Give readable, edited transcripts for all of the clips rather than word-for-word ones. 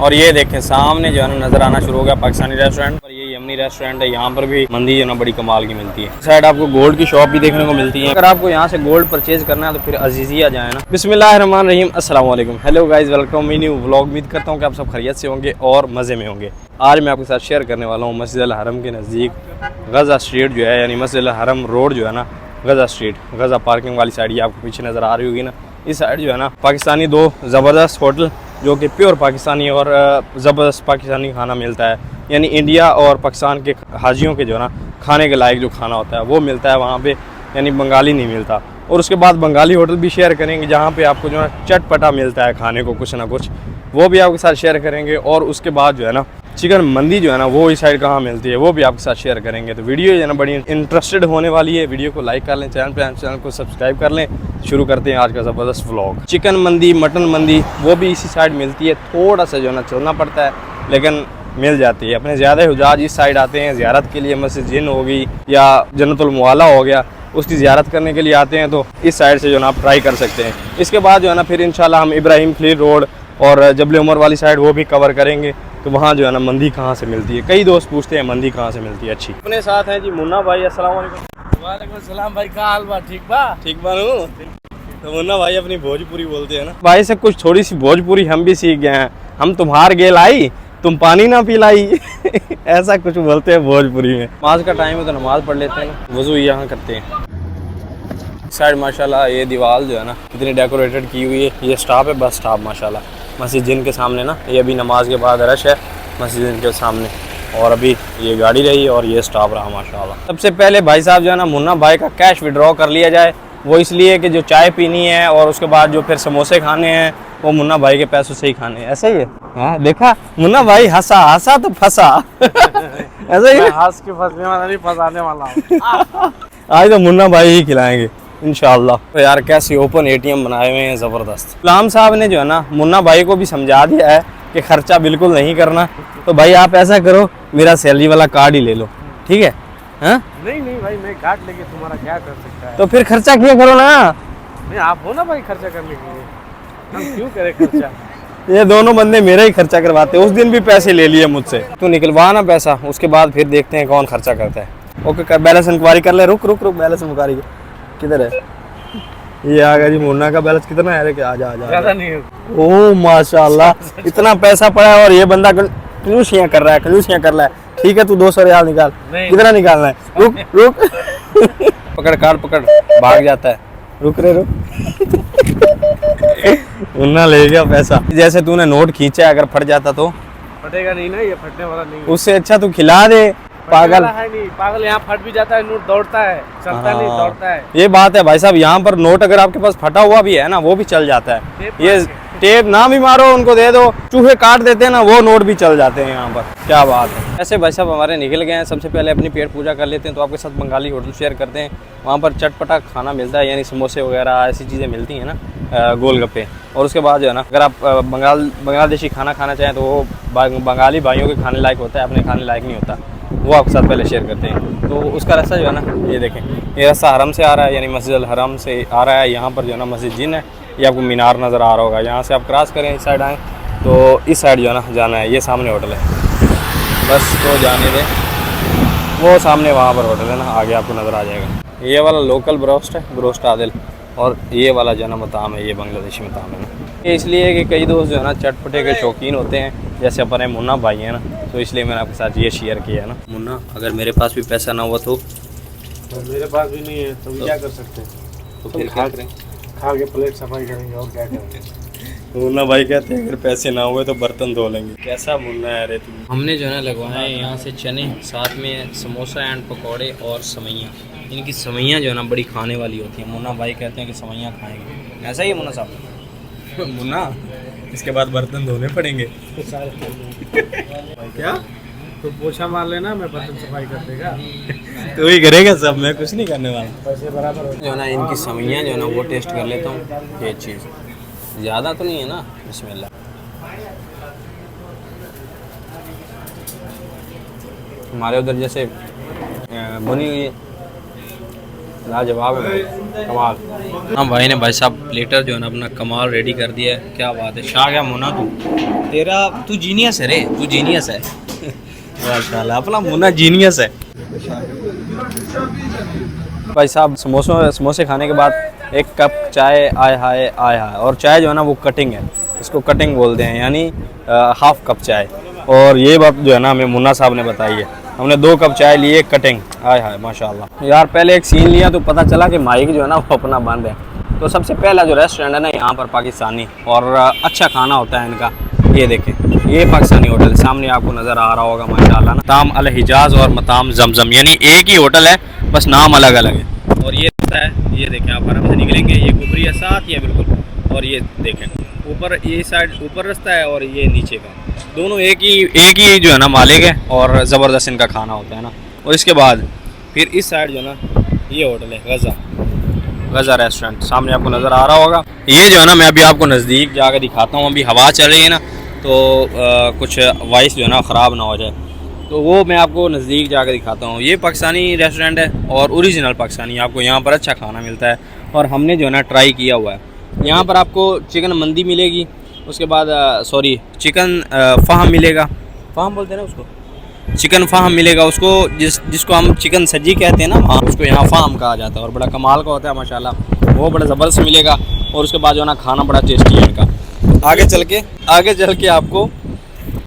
और ये देखें सामने जो है ना नजर आना शुरू हो गया पाकिस्तानी रेस्टोरेंट। और ये यमनी रेस्टोरेंट है, यहाँ पर भी मंदी जो है ना बड़ी कमाल की मिलती है। साइड आपको गोल्ड की शॉप भी देखने को मिलती है। अगर आपको यहाँ से गोल्ड परचेज करना है तो फिर अजीजिया जाए ना। बिस्मिल्लाहिर्रहमानिर्रहीम, अस्सलाम वालेकुम, हेलो गाइस, वेलकम मी न्यू व्लॉग। उम्मीद करता हूँ कि आप सब खैरियत से होंगे और मज़े में होंगे। आज मैं आपके साथ शेयर करने वाला हूँ मस्जिद अल हरम के नज़दीक गज़ा स्ट्रीट जो है, यानी मस्जिद अल हरम रोड जो है ना, गज़ा स्ट्रीट, गज़ा पार्किंग वाली साइड, ये आपको पीछे नज़र आ रही होगी ना। इस साइड जो है ना पाकिस्तानी दो ज़बरदस्त होटल जो कि प्योर पाकिस्तानी और ज़बरदस्त पाकिस्तानी खाना मिलता है, यानी इंडिया और पाकिस्तान के हाजियों के जो है ना खाने के लायक जो खाना होता है वो मिलता है वहाँ पे, यानी बंगाली नहीं मिलता। और उसके बाद बंगाली होटल भी शेयर करेंगे जहाँ पे आपको जो है चटपटा मिलता है खाने को कुछ ना कुछ, वो भी आपके साथ शेयर करेंगे। और उसके बाद जो है ना चिकन मंदी जो है ना वो इस साइड कहाँ मिलती है वो भी आपके साथ शेयर करेंगे। तो वीडियो जो है ना बड़ी इंटरेस्टेड होने वाली है। वीडियो को लाइक कर लें, चैनल को सब्सक्राइब कर लें। शुरू करते हैं आज का ज़बरदस्त व्लॉग। चिकन मंदी, मटन मंदी वो भी इसी साइड मिलती है। थोड़ा सा जो है ना चलना पड़ता है लेकिन मिल जाती है। अपने ज़्यादा हुजाज इस साइड आते हैं ज़ियारत के लिए। मस्जिद जिन हो गई या जन्नतुल मुआला हो गया, उसकी ज़ियारत करने के लिए आते हैं तो इस साइड से जो है ना आप ट्राई कर सकते हैं। इसके बाद जो है ना फिर इंशाल्लाह हम इब्राहिम खलील रोड और जबल उमर वाली साइड वो भी कवर करेंगे। तो वहाँ जो है ना मंदी कहाँ से मिलती है, कई दोस्त पूछते हैं मंदी कहाँ से मिलती है अच्छी। अपने साथ हैं जी मुन्ना भाई। अस्सलाम वालेकुम। वालेकुम सलाम भाई, का हाल बा? ठीक बा? ठीक बानू। तो मुन्ना भाई अपनी भोजपुरी बोलते हैं ना। भाई से कुछ थोड़ी सी भोजपुरी हम भी सीख गए हैं। हम तुम्हार गेल आई, तुम पानी ना पिलाई ऐसा कुछ बोलते हैं भोजपुरी में। नमाज का टाइम है तो नमाज पढ़ लेते हैं ना, वजू यहाँ करते हैं। साइड माशाल्लाह ये दीवार जो है ना इतनी डेकोरेटेड की हुई है। ये स्टॉप है, बस स्टॉप माशाल्लाह मस्जिद जिन के सामने ना। ये अभी नमाज के बाद रश है मस्जिद जिन के सामने, और अभी ये गाड़ी रही और ये स्टॉप रहा माशाल्लाह। सबसे पहले भाई साहब जो है ना मुन्ना भाई का कैश विड्रॉ कर लिया जाए। वो इसलिए कि जो चाय पीनी है और उसके बाद जो फिर समोसे खाने हैं वो मुन्ना भाई के पैसों से ही खाने हैं। ऐसा ही है। हाँ देखा मुन्ना भाई हंसा तो फंसा ऐसा ही है। हंस के फंसने वाला नहीं, फंसाने वाला हूँ। आज तो मुन्ना भाई ही खिलाएंगे इंशाल्लाह। तो यार कैसे ओपन एटीएम बनाए हुए हैं ज़बरदस्त। गुलाम साहब ने जो है ना मुन्ना भाई को भी समझा दिया है कि खर्चा बिल्कुल नहीं करना। तो भाई आप ऐसा करो, मेरा सैलरी वाला कार्ड ही ले लो, ठीक है? हाँ नहीं भाई, मैं कार्ड लेके तुम्हारा क्या कर सकता है? तो फिर खर्चा किया करो ना। नहीं, आप हो ना भाई खर्चा करने के लिए, हम क्यों करें खर्चा? ये दोनों बंदे मेरा ही खर्चा करवाते हैं। उस दिन भी पैसे ले लिए मुझसे। तू निकलवा ना पैसा, उसके बाद फिर देखते हैं कौन खर्चा करता है। ओके बैलेंस इंक्वायरी कर ले। रुक बैलेंस इंक्वायरी किधर है? ये आ गया जी मुन्ना का बैलेंस कितना है? आ जा ज्यादा नहीं है। ओ माशाल्लाह इतना पैसा पड़ा है और ये बंदा कंजूसियां कर रहा है। ठीक है तू 200 रियाल निकाल। कितना निकालना है? रुक पकड़ कार्ड पकड़, भाग जाता है। रुक मुन्ना ले गया पैसा। जैसे तूने नोट खींचा, अगर फट जाता तो? फटेगा नहीं ना, ये फटने वाला नहीं है। उससे अच्छा तू खिला दे। पागल है नहीं, पागल यहाँ फट भी जाता है, नोट दौड़ता है, चलता नहीं, दौड़ता है। ये बात है भाई साहब, यहाँ पर नोट अगर आपके पास फटा हुआ भी है ना वो भी चल जाता है। ये टेप ना भी मारो, उनको दे दो, चूहे काट देते हैं ना, वो नोट भी चल जाते हैं यहाँ पर। क्या बात है। ऐसे भाई साहब हमारे निकल गए हैं। सबसे पहले अपनी पेट पूजा कर लेते हैं। तो आपके साथ बंगाली होटल शेयर करते हैं। वहाँ पर चटपटा खाना मिलता है, यानी समोसे वगैरह ऐसी चीज़ें मिलती हैं ना, गोलगप्पे। और उसके बाद जो है ना अगर आप बांग्लादेशी खाना खाना चाहें तो वो बंगाली भाइयों के खाने लायक होता है, अपने खाने लायक नहीं होता। वो आपके साथ पहले शेयर करते हैं। तो उसका रास्ता जो है ना ये देखें, ये रास्ता हरम से आ रहा है, यानी मस्जिद अल हरम से आ रहा है। यहाँ पर जो है ना मस्जिद जिन है, ये आपको मीनार नज़र आ रहा होगा। यहाँ से आप क्रॉस करें, इस साइड आएँ तो इस साइड जो है ना जाना है। ये सामने होटल है, बस तो जाने दें। वो सामने वहाँ पर होटल है ना, आगे आपको नज़र आ जाएगा। ये वाला लोकल ब्रोस्ट है, ब्रोस्ट आदिल। और ये वाला जो है ना मताम है, ये बांग्लादेशी मताम है ना। ये इसलिए कि कई दोस्त जो है ना चटपटे के शौकीन होते हैं, जैसे अपने मुन्ना भाई है ना, तो इसलिए मैंने आपके साथ ये शेयर किया है ना। मुन्ना अगर मेरे पास भी पैसा ना हुआ तो मेरे पास भी नहीं है तो क्या कर सकते हैं? तो फिर क्या करें? खा के प्लेट सफाई करेंगे और क्या करेंगे। मुन्ना भाई कहते हैं अगर पैसे ना हुए तो बर्तन धो लेंगे। कैसा मुन्ना है रे तू। हमने जो है ना लगवाए हैं यहाँ से चने, साथ में समोसा एंड पकौड़े और सवैयाँ। इनकी सवैयाँ जो है ना बड़ी खाने वाली होती हैं। मुन्ना भाई कहते हैं कि सवैयाँ खाएंगे। ऐसा ही है मुन्ना साहब? मुन्ना इसके बाद बर्तन धोने पड़ेंगे क्या? तो पोछा मार लेना, मैं बर्तन सफाई कर देगा। तो वही करेगा सब, मैं कुछ नहीं करने वाला। पैसे बराबर हो जो है ना इनकी सवैयाँ जो है ना वो टेस्ट कर लेता हूँ। ये चीज़ ज़्यादा तो नहीं है ना? बिस्मिल्लाह। हमारे उधर जैसे बनी हुई लाजवाब है। कमाल। हाँ भाई ने भाई साहब प्लेटर जो है ना अपना कमाल रेडी कर दिया है। क्या बात है, शाह क्या मुन्ना तू जीनियस है रे, तू जीनियस है। माशाल्लाह अपना मुन्ना जीनियस है। भाई साहब समोसे खाने के बाद एक कप चाय, आय हाय आय हाय। और चाय जो है ना वो कटिंग है, इसको कटिंग बोलते हैं, यानी हाफ कप चाय। और ये बात जो है ना हमें मुन्ना साहब ने बताई है। हमने 2 कप चाय लिए कटिंग, आय हाय माशाल्लाह। यार पहले एक सीन लिया तो पता चला कि माइक जो है ना वो अपना बंद है। तो सबसे पहला जो रेस्टोरेंट है ना यहाँ पर पाकिस्तानी, और अच्छा खाना होता है इनका। ये देखें, ये पाकिस्तानी होटल सामने आपको नज़र आ रहा होगा माशाल्लाह ना। मताम अल हिजाज और मताम जमजम, यानी एक ही होटल है, बस नाम अलग अलग है। और ये होता है, ये देखें आप आराम से निकलेंगे, ये कुबरी है साथ ही है बिल्कुल। और ये देखें ऊपर, ये साइड ऊपर रास्ता है और ये नीचे का, दोनों एक ही जो है ना मालिक है। और ज़बरदस्त इनका खाना होता है ना। और इसके बाद फिर इस साइड जो है ना ये होटल है गज़ा रेस्टोरेंट, सामने आपको नज़र आ रहा होगा। ये जो है ना मैं अभी आपको नज़दीक जाकर दिखाता हूँ। अभी हवा चल रही है ना तो कुछ वॉइस जो है ना ख़राब ना हो जाए, तो वो मैं आपको नज़दीक जाकर दिखाता हूँ। ये पाकिस्तानी रेस्टोरेंट है और ओरिजिनल पाकिस्तानी, आपको यहाँ पर अच्छा खाना मिलता है। और हमने जो है ना ट्राई किया हुआ है। यहाँ पर आपको चिकन मंदी मिलेगी, उसके बाद चिकन फ़ाहम मिलेगा, फ़ाहम बोलते हैं ना उसको, चिकन फ़ाहम मिलेगा उसको, जिसको हम चिकन सज्जी कहते हैं ना, हाँ उसको यहाँ फ़ाहम कहा जाता है। और बड़ा कमाल का होता है माशाल्लाह, वो बड़ा ज़बरदस्त मिलेगा। और उसके बाद जो है ना खाना बड़ा टेस्टी है इनका। आगे चल के आपको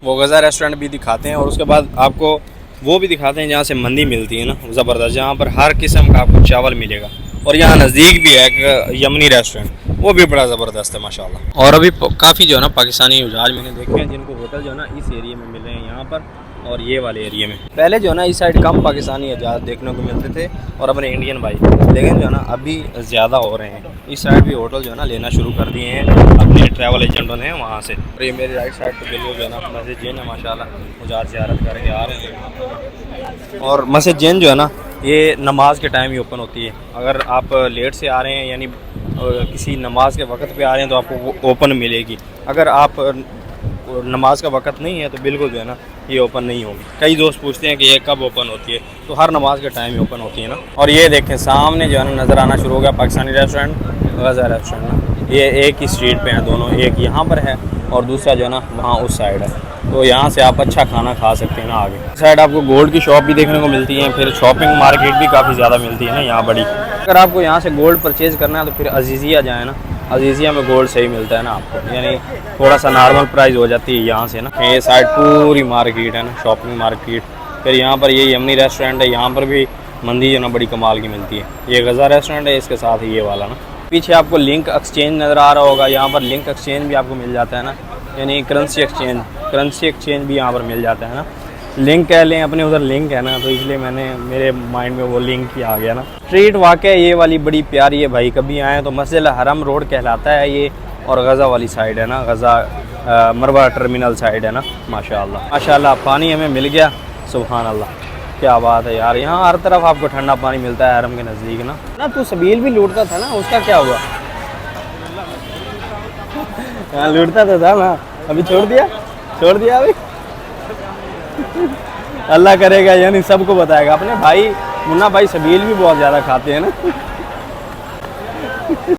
वो गज़ा रेस्टोरेंट भी दिखाते हैं। और उसके बाद आपको वो भी दिखाते हैं जहाँ से मंदी मिलती है ना ज़बरदस्त, जहाँ पर हर किस्म का आपको चावल मिलेगा। और यहाँ नज़दीक भी है एक यमनी रेस्टोरेंट, वो भी बड़ा ज़बरदस्त है माशाल्लाह। और अभी काफ़ी जो है ना पाकिस्तानी जहाज मैंने देखे हैं जिनको होटल जो है ना इस एरिया में मिल रहे हैं यहाँ पर और ये वाले एरिया में। पहले जो है ना इस साइड कम पाकिस्तानी जहाज देखने को मिलते थे और अपने इंडियन भाई, लेकिन जो है ना अभी ज़्यादा हो रहे हैं। इस साइड भी होटल जो है ना लेना शुरू कर दिए हैं अपने ट्रैवल एजेंटों ने वहाँ से। और ये मेरी राइट साइड पर बिल्कुल जो है ना मस्जिद जैन है माशाल्लाह, मुजार ज़ियारत करके आ रहे हैं। और मस्जिद जैन जो है ना ये नमाज के टाइम ही ओपन होती है। अगर आप लेट से आ रहे हैं यानी किसी नमाज के वक्त पे आ रहे हैं तो आपको वो ओपन मिलेगी। अगर आप नमाज का वक्त नहीं है तो बिल्कुल जो है ना ये ओपन नहीं होगी। कई दोस्त पूछते हैं कि ये कब ओपन होती है, तो हर नमाज के टाइम ही ओपन होती है ना। और ये देखें सामने जो है ना नज़र आना शुरू हो गया पाकिस्तानी रेस्टोरेंट, गज़ा रेस्टोरेंट ना। ये एक ही स्ट्रीट पे हैं दोनों, एक यहाँ पर है और दूसरा जो है ना वहाँ उस साइड है। तो यहाँ से आप अच्छा खाना खा सकते हैं ना। आगे इस साइड आपको गोल्ड की शॉप भी देखने को मिलती है, फिर शॉपिंग मार्केट भी काफ़ी ज़्यादा मिलती है ना यहाँ बड़ी। अगर आपको यहाँ से गोल्ड परचेज़ करना है तो फिर अजीज़िया जाए ना, अजीज़िया में गोल्ड सही मिलता है ना आपको, यानी थोड़ा सा नॉर्मल प्राइस हो जाती है यहाँ से ना। ये साइड पूरी मार्केट है ना, शॉपिंग मार्केट। फिर यहाँ पर ये यमनी रेस्टोरेंट है, यहाँ पर भी मंदी जो ना बड़ी कमाल की मिलती है। ये गज़ा रेस्टोरेंट है, इसके साथ ही ये वाला ना। पीछे आपको लिंक एक्सचेंज नज़र आ रहा होगा, यहाँ पर लिंक एक्सचेंज भी आपको मिल जाता है ना, यानी करेंसी एक्सचेंज भी यहाँ पर मिल जाता है ना। लिंक कह लें, अपने उधर लिंक है ना, तो इसलिए मेरे माइंड में वो लिंक ही आ गया ना। स्ट्रीट वाकई ये वाली बड़ी प्यारी है भाई, कभी आए तो मस्जिद हरम रोड कहलाता है ये। और गज़ा वाली साइड है ना, गज़ा मरवा टर्मिनल साइड है ना। माशाल्लाह माशाल्लाह पानी हमें मिल गया, सुभान अल्लाह, क्या बात है यार। यहाँ हर तरफ आपको ठंडा पानी मिलता है हरम के नज़दीक ना। तू सबील भी लूटता था ना, उसका क्या हुआ? हाँ लूटता तो था ना, अभी छोड़ दिया अभी। अल्लाह करेगा यानी सबको बताएगा। अपने भाई मुन्ना भाई सबील भी बहुत ज़्यादा खाते हैं ना।